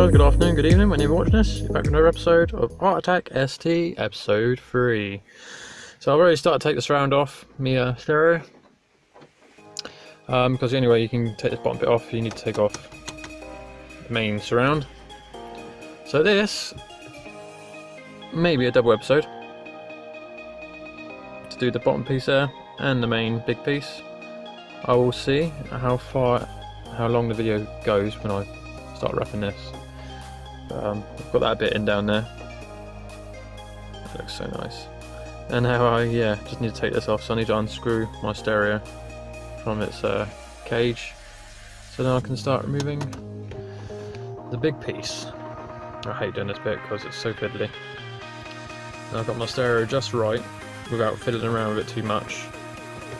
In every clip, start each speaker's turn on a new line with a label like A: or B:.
A: guys, good afternoon, good evening, when you're watching this. You're back with another episode of Art Attack ST, episode 3. So I've already started to take the surround off my stereo. Because the only way you can take this bottom bit off, you need to take off the main surround. So this may be a double episode. To do the bottom piece there, and the main big piece. I will see how long the video goes when I start wrapping this. I've got that bit in down there. That looks so nice. And now I just need to take this off, so I need to unscrew my stereo from its cage, so then I can start removing the big piece. I hate doing this bit because it's so fiddly. And I've got my stereo just right without fiddling around with it too much.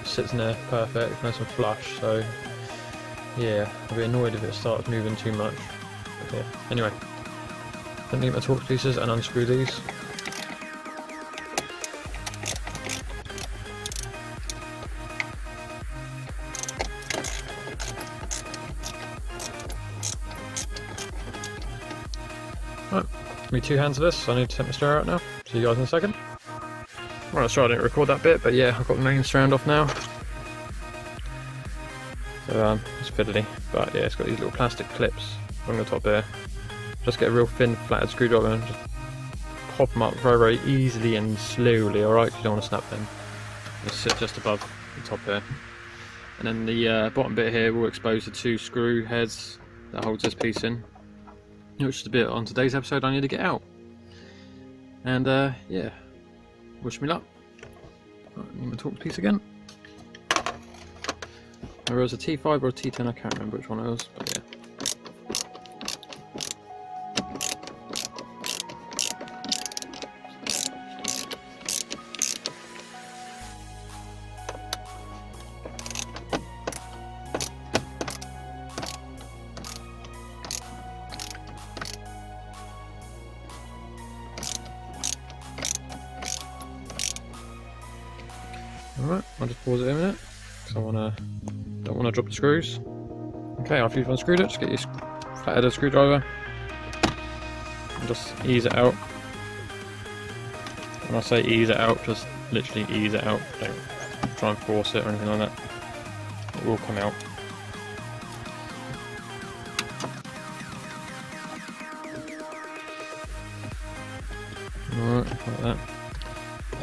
A: It sits in there perfect, nice and flush, so yeah, I'll be annoyed if it starts moving too much. Okay, anyway, let me get my torque pieces and unscrew these. Right, give me 2 hands of this, so I need to take my stereo out now. See you guys in a second. Right, sorry I didn't record that bit, but yeah, I've got the main strand off now. So it's fiddly, but yeah, it's got these little plastic clips on the top there. Just get a real thin flatted screwdriver and just pop them up very, very easily and slowly, alright, because you don't want to snap them. They sit just above the top here. And then the bottom bit here will expose the 2 screw heads that holds this piece in, which is the bit on today's episode I need to get out. And yeah, wish me luck. Right, need my torque piece again. There was a T5 or a T10, I can't remember which one it was, but yeah. Alright, I'll just pause it in a minute, because I don't want to drop the screws. Okay, after you've unscrewed it, just get your flathead screwdriver and just ease it out. When I say ease it out, just literally ease it out. Don't try and force it or anything like that. It will come out. Alright, like that.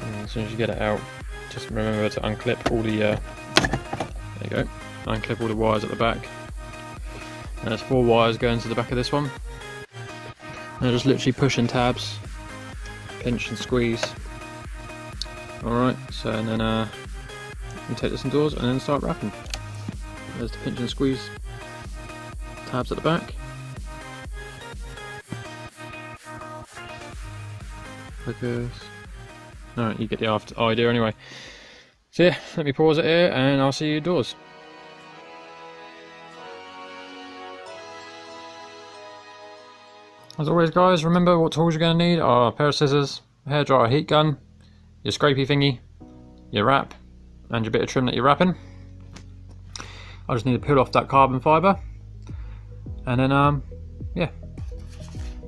A: And as soon as you get it out, just remember to unclip all the, there you go, unclip all the wires at the back. And there's 4 wires going to the back of this one. And just literally pushing tabs, pinch and squeeze. Alright, so and then you take this indoors and then start wrapping. There's the pinch and squeeze tabs at the back. Focus. Alright, you get the idea anyway. So yeah, let me pause it here and I'll see you indoors. As always guys, remember what tools you're going to need are a pair of scissors, a hairdryer heat gun, your scrapey thingy, your wrap, and your bit of trim that you're wrapping. I just need to peel off that carbon fibre and then yeah,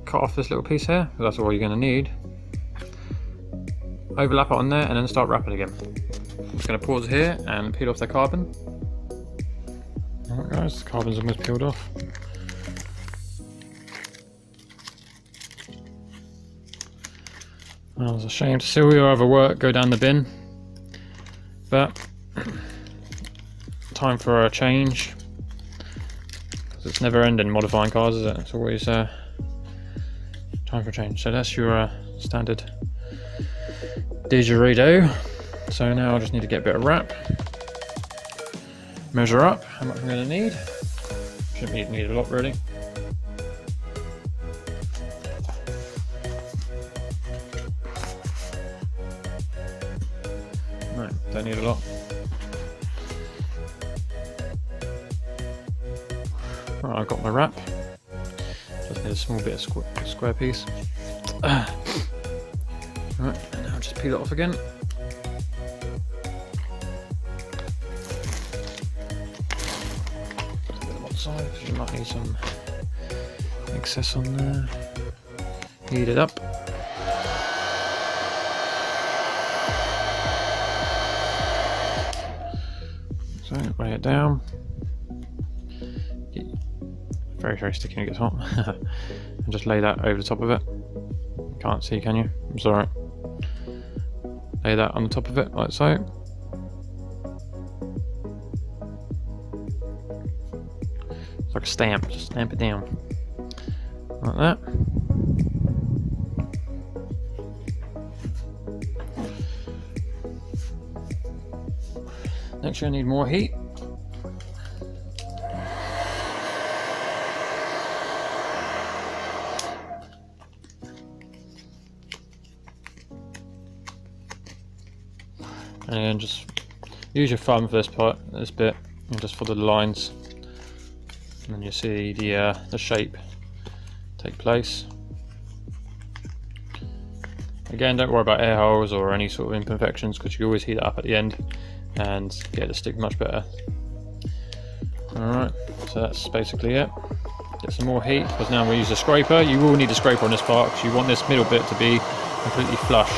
A: cut off this little piece here, because that's all you're going to need. Overlap it on there and then start wrapping again. I'm just going to pause here and peel off the carbon. Alright guys, the carbon's almost peeled off. Well, it's a shame to see all your other work go down the bin, but time for a change, because it's never ending modifying cars, is it? It's always time for a change. So that's your standard didgeridoo. So now I just need to get a bit of wrap, measure up how much I'm going to need. Shouldn't need a lot really. No, don't need a lot. Right, I've got my wrap. Just need a small bit of square piece. Right, and now just peel it off again. side because you might need some excess on there. Heat it up. So lay it down. Very sticky when it gets hot. And just lay that over the top of it. Can't see, can you? I'm sorry. Lay that on the top of it like so. It's like a stamp. Just stamp it down like that. Next, you'll need more heat. And then just use your thumb for this bit, and just follow the lines, and then you see the shape take place. Again, don't worry about air holes or any sort of imperfections, because you can always heat it up at the end and get it to stick much better. Alright, so that's basically it. Get some more heat, because now we use a scraper. You will need a scraper on this part, because you want this middle bit to be completely flush.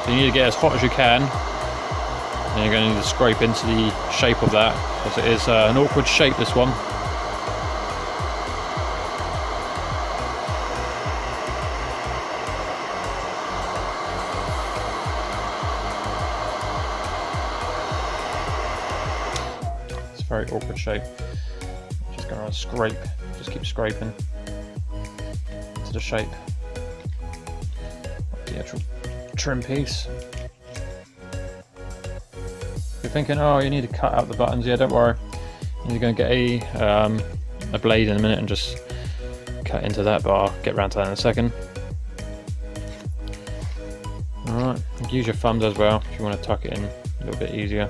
A: So you need to get as hot as you can, and you're going to need to scrape into the shape of that, because it is an awkward shape, this one. It's a very awkward shape. Just going to scrape, just keep scraping into the shape of the actual trim piece. You're thinking, oh, you need to cut out the buttons. Yeah, don't worry. You're going to get a blade in a minute and just cut into that, but I'll get around to that in a second. Alright, use your thumbs as well if you want to tuck it in a little bit easier.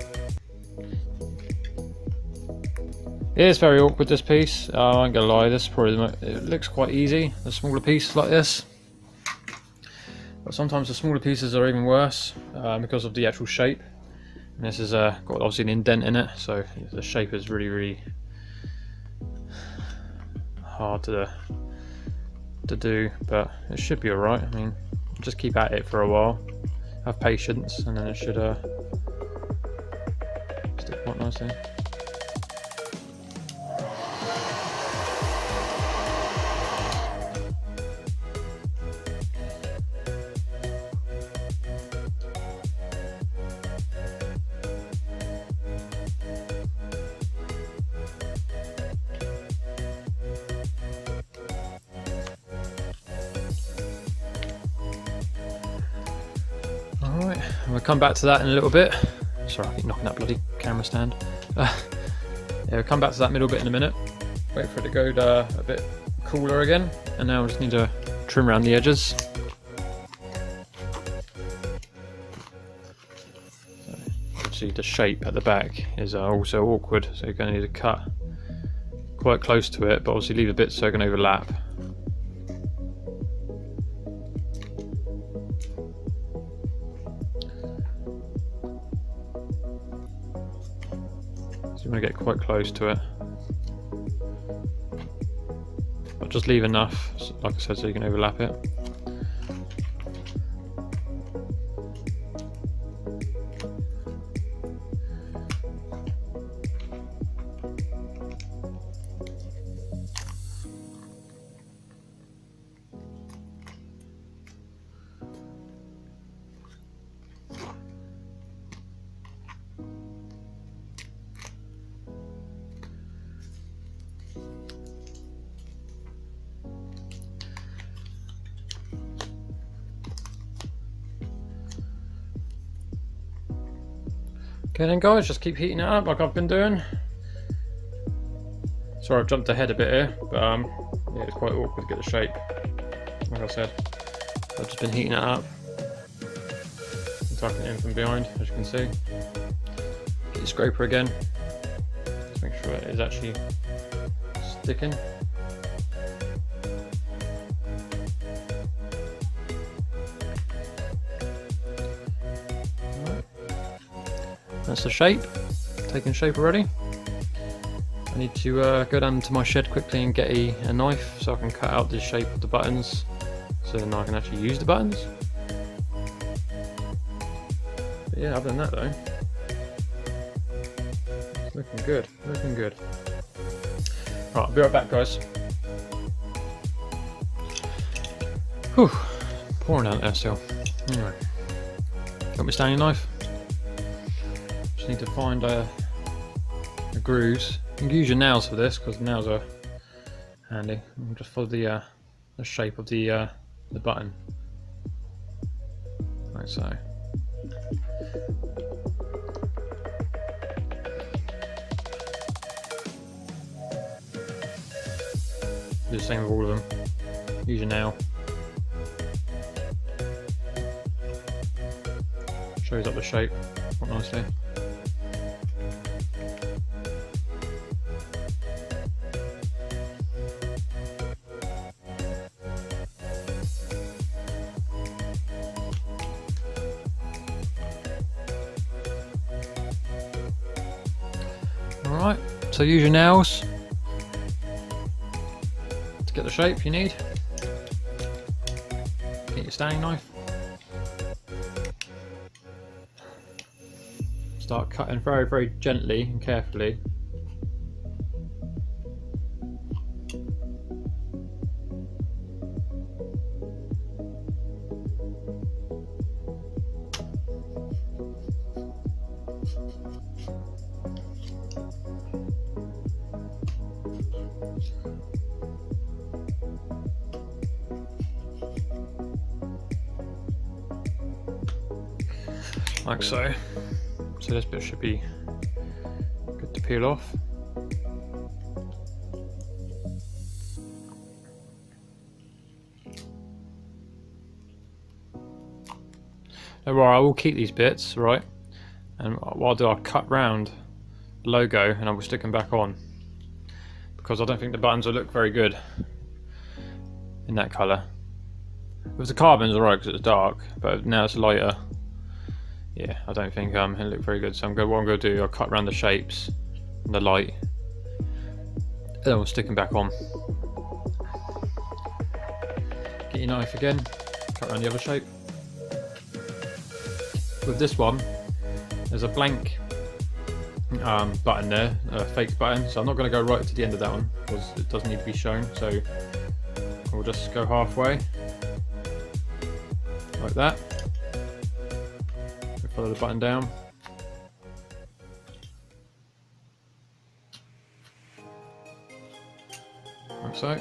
A: It is very awkward, this piece. I ain't gonna lie, this is probably it looks quite easy, the smaller piece like this. But sometimes the smaller pieces are even worse because of the actual shape. And this has got obviously an indent in it, so the shape is really hard to do, but it should be alright. I mean, just keep at it for a while, have patience, and then it should stick quite nicely. Alright, we'll come back to that in a little bit. Sorry, I keep knocking that bloody camera stand. Yeah, we'll come back to that middle bit in a minute. Wait for it to go a bit cooler again. And now we just need to trim around the edges. So, obviously the shape at the back is also awkward, so you're going to need to cut quite close to it, but obviously leave a bit so it can overlap. So you want to get quite close to it, but just leave enough, like I said, so you can overlap it. Okay then guys, just keep heating it up like I've been doing. Sorry, I've jumped ahead a bit here, but yeah, it's quite awkward to get the shape, like I said. I've just been heating it up and tucking it in from behind, as you can see. Get your scraper again, just make sure it is actually sticking. That's the shape, taking shape already. And need to go down to my shed quickly and get a knife so I can cut out the shape of the buttons, so then I can actually use the buttons. But yeah, other than that though, it's looking good, looking good. Right, I'll be right back, guys. Whew, pouring out there still. Anyway, got my Stanley knife. Just need to find the grooves. You can use your nails for this because nails are handy. And just follow the shape of the button, like so. Do the same with all of them. Use your nail. Shows up the shape quite nicely. Alright, so use your nails to get the shape you need. Get your Stanley knife. Start cutting very, very gently and carefully. Like so. So this bit should be good to peel off. Now, right, I will keep these bits, right? And what I'll do, I'll cut round the logo and I will stick them back on, because I don't think the buttons will look very good in that colour. With the carbon's alright because it's dark, but now it's lighter. Yeah, I don't think it'll look very good. So what I'm going to do, I'll cut around the shapes and the light, and then we'll stick them back on. Get your knife again, cut around the other shape. With this one, there's a blank button there, a fake button, so I'm not going to go right to the end of that one because it doesn't need to be shown. So we'll just go halfway, like that. Follow the button down. Like so.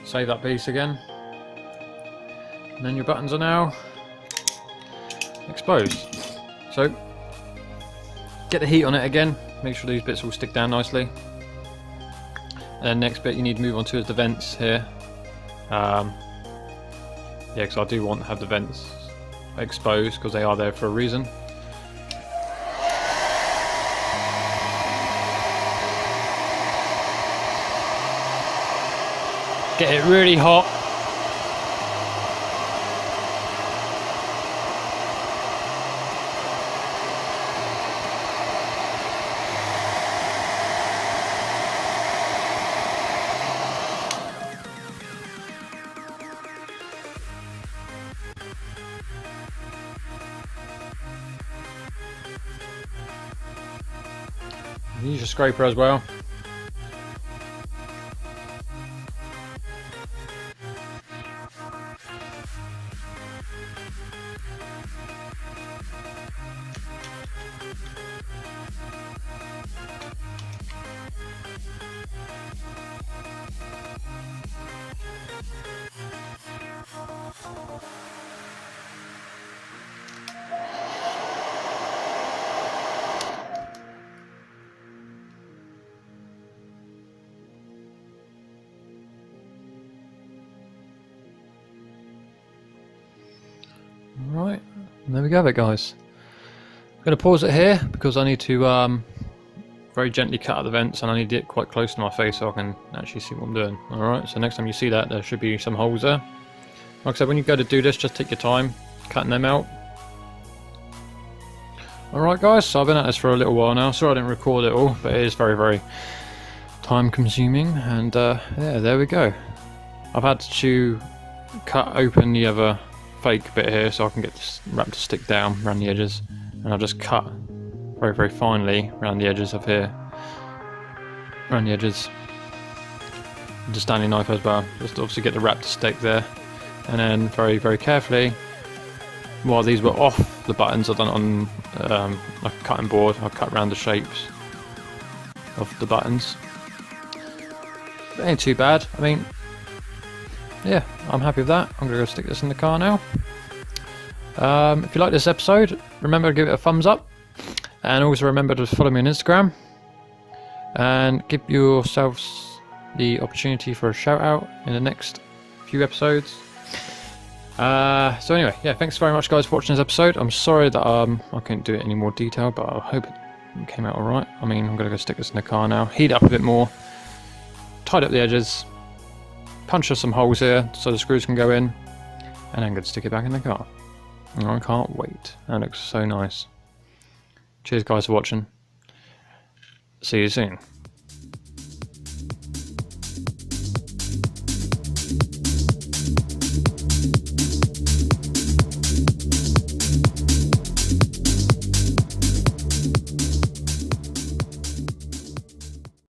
A: Save that piece again. And then your buttons are now exposed. So, get the heat on it again. Make sure these bits will stick down nicely. And then next bit you need to move on to is the vents here. Yeah, because I do want to have the vents exposed because they are there for a reason. Get it really hot. Use your scraper as well. Right, and there we go, guys. I'm going to pause it here because I need to very gently cut out the vents, and I need it quite close to my face so I can actually see what I'm doing. Alright, so next time you see that, there should be some holes there. Like I said, when you go to do this, just take your time cutting them out. Alright guys, so I've been at this for a little while now. Sorry I didn't record it all, but it is very, very time consuming, and yeah, there we go. I've had to cut open the other fake bit here so I can get this wrap to stick down around the edges, and I've just cut very, very finely around the edges of here. Around the edges. The Stanley knife as well, just to obviously get the wrap to stick there, and then very, very carefully, while these were off the buttons, I've done it on a cutting board. I've cut around the shapes of the buttons. It ain't too bad. I mean, yeah, I'm happy with that. I'm gonna go stick this in the car now. If you like this episode, remember to give it a thumbs up, and also remember to follow me on Instagram, and give yourselves the opportunity for a shout out in the next few episodes. So anyway, yeah, thanks very much guys for watching this episode. I'm sorry that I couldn't do it any more detail, but I hope it came out alright. I mean, I'm gonna go stick this in the car now, heat it up a bit more, tied up the edges, punch us some holes here so the screws can go in, and then I'm gonna stick it back in the car. And I can't wait. That looks so nice. Cheers guys for watching. See you soon.